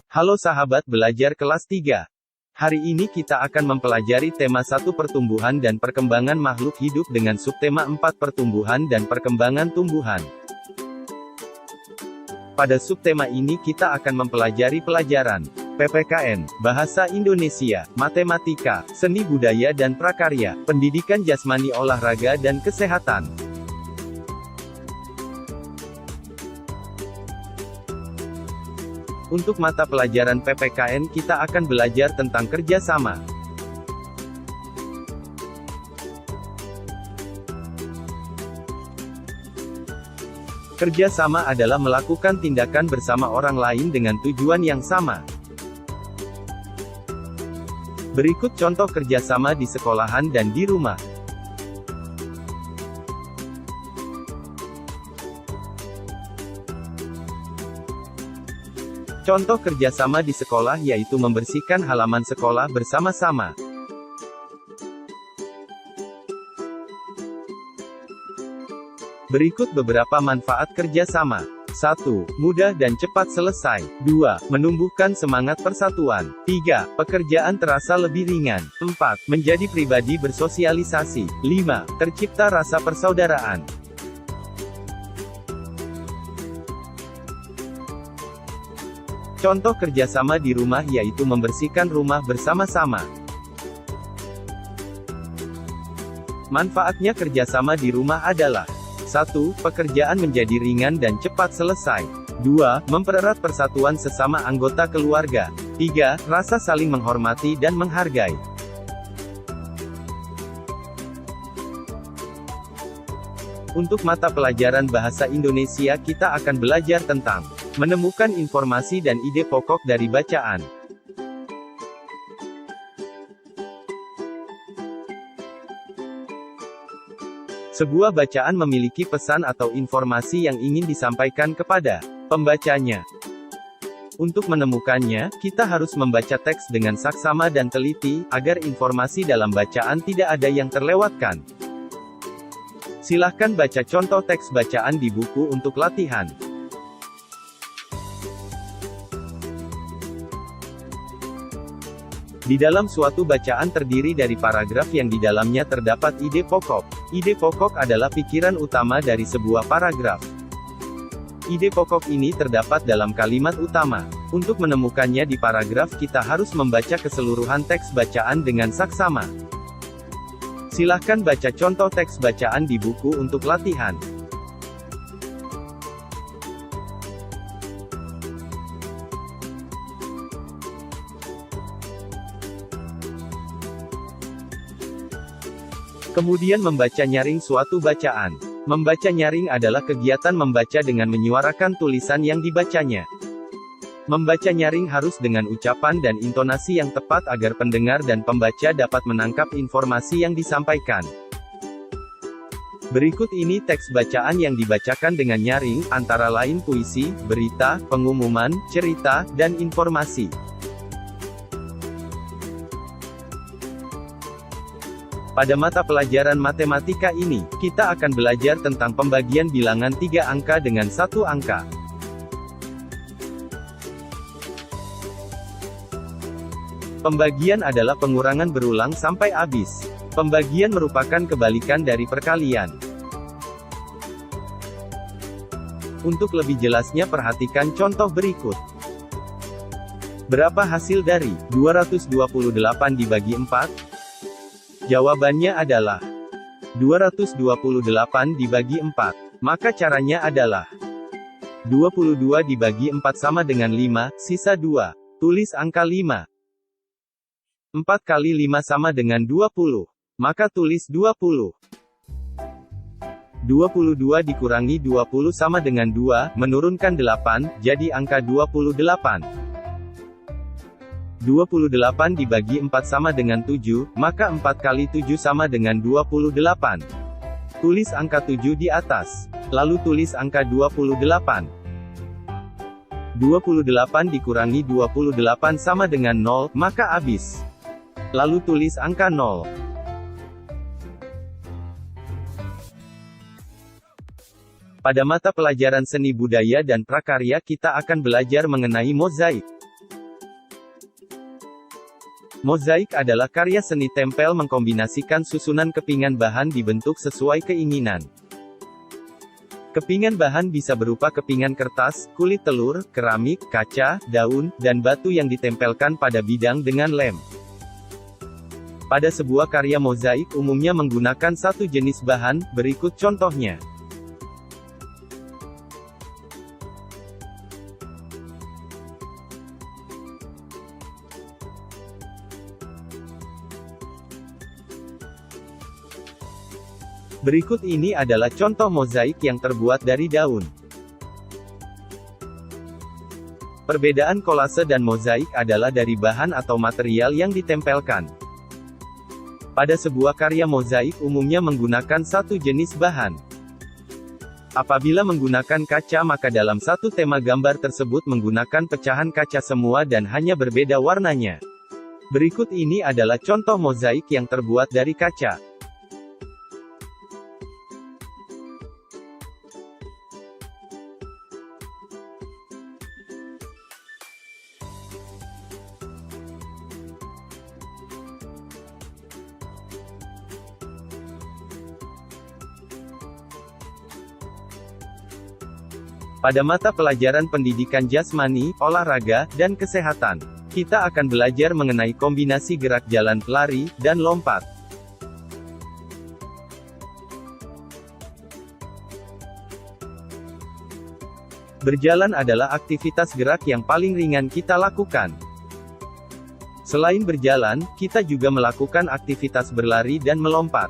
Halo sahabat belajar kelas 3. Hari ini kita akan mempelajari tema 1 pertumbuhan dan perkembangan makhluk hidup dengan subtema 4 pertumbuhan dan perkembangan tumbuhan. Pada subtema ini kita akan mempelajari pelajaran PPKN, Bahasa Indonesia, Matematika, Seni Budaya dan Prakarya, Pendidikan Jasmani Olahraga dan Kesehatan. Untuk mata pelajaran PPKN kita akan belajar tentang kerjasama. Kerjasama adalah melakukan tindakan bersama orang lain dengan tujuan yang sama. Berikut contoh kerjasama di sekolahan dan di rumah. Contoh kerjasama di sekolah yaitu membersihkan halaman sekolah bersama-sama. Berikut beberapa manfaat kerjasama. 1. Mudah dan cepat selesai. 2. Menumbuhkan semangat persatuan. 3. Pekerjaan terasa lebih ringan. 4. Menjadi pribadi bersosialisasi. 5. Tercipta rasa persaudaraan. Contoh kerjasama di rumah yaitu membersihkan rumah bersama-sama. Manfaatnya kerjasama di rumah adalah 1. Pekerjaan menjadi ringan dan cepat selesai. 2. Mempererat persatuan sesama anggota keluarga. 3. Rasa saling menghormati dan menghargai. Untuk mata pelajaran Bahasa Indonesia kita akan belajar tentang menemukan informasi dan ide pokok dari bacaan. Sebuah bacaan memiliki pesan atau informasi yang ingin disampaikan kepada pembacanya. Untuk menemukannya, kita harus membaca teks dengan saksama dan teliti, agar informasi dalam bacaan tidak ada yang terlewatkan. Silahkan baca contoh teks bacaan di buku untuk latihan. Di dalam suatu bacaan terdiri dari paragraf yang di dalamnya terdapat ide pokok. Ide pokok adalah pikiran utama dari sebuah paragraf. Ide pokok ini terdapat dalam kalimat utama. Untuk menemukannya di paragraf kita harus membaca keseluruhan teks bacaan dengan saksama. Silahkan baca contoh teks bacaan di buku untuk latihan. Kemudian membaca nyaring suatu bacaan. Membaca nyaring adalah kegiatan membaca dengan menyuarakan tulisan yang dibacanya. Membaca nyaring harus dengan ucapan dan intonasi yang tepat agar pendengar dan pembaca dapat menangkap informasi yang disampaikan. Berikut ini teks bacaan yang dibacakan dengan nyaring, antara lain puisi, berita, pengumuman, cerita, dan informasi. Pada mata pelajaran matematika ini, kita akan belajar tentang pembagian bilangan 3 angka dengan 1 angka. Pembagian adalah pengurangan berulang sampai habis. Pembagian merupakan kebalikan dari perkalian. Untuk lebih jelasnya perhatikan contoh berikut. Berapa hasil dari 228 dibagi 4? Jawabannya adalah 228 dibagi 4. Maka caranya adalah 22 dibagi 4 sama dengan 5, sisa 2. Tulis angka 5. 4 kali 5 sama dengan 20. Maka tulis 20. 22 dikurangi 20 sama dengan 2, menurunkan 8, jadi angka 28. 28 dibagi 4 sama dengan 7, maka 4 kali 7 sama dengan 28. Tulis angka 7 di atas. Lalu tulis angka 28. 28 dikurangi 28 sama dengan 0, maka habis. Lalu tulis angka 0. Pada mata pelajaran seni budaya dan prakarya kita akan belajar mengenai mozaik. Mozaik adalah karya seni tempel mengkombinasikan susunan kepingan bahan dibentuk sesuai keinginan. Kepingan bahan bisa berupa kepingan kertas, kulit telur, keramik, kaca, daun, dan batu yang ditempelkan pada bidang dengan lem. Pada sebuah karya mozaik umumnya menggunakan satu jenis bahan, berikut contohnya. Berikut ini adalah contoh mozaik yang terbuat dari daun. Perbedaan kolase dan mozaik adalah dari bahan atau material yang ditempelkan. Pada sebuah karya mozaik umumnya menggunakan satu jenis bahan. Apabila menggunakan kaca maka dalam satu tema gambar tersebut menggunakan pecahan kaca semua dan hanya berbeda warnanya. Berikut ini adalah contoh mozaik yang terbuat dari kaca. Pada mata pelajaran pendidikan jasmani, olahraga, dan kesehatan, kita akan belajar mengenai kombinasi gerak jalan, lari, dan lompat. Berjalan adalah aktivitas gerak yang paling ringan kita lakukan. Selain berjalan, kita juga melakukan aktivitas berlari dan melompat.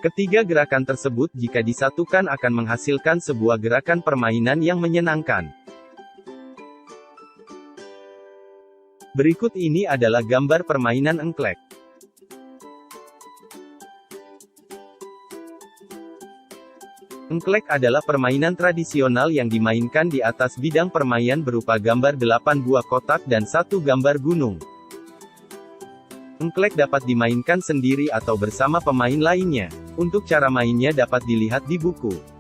Ketiga gerakan tersebut jika disatukan akan menghasilkan sebuah gerakan permainan yang menyenangkan. Berikut ini adalah gambar permainan engklek. Engklek adalah permainan tradisional yang dimainkan di atas bidang permainan berupa gambar 8 buah kotak dan satu gambar gunung. Engklek dapat dimainkan sendiri atau bersama pemain lainnya. Untuk cara mainnya dapat dilihat di buku.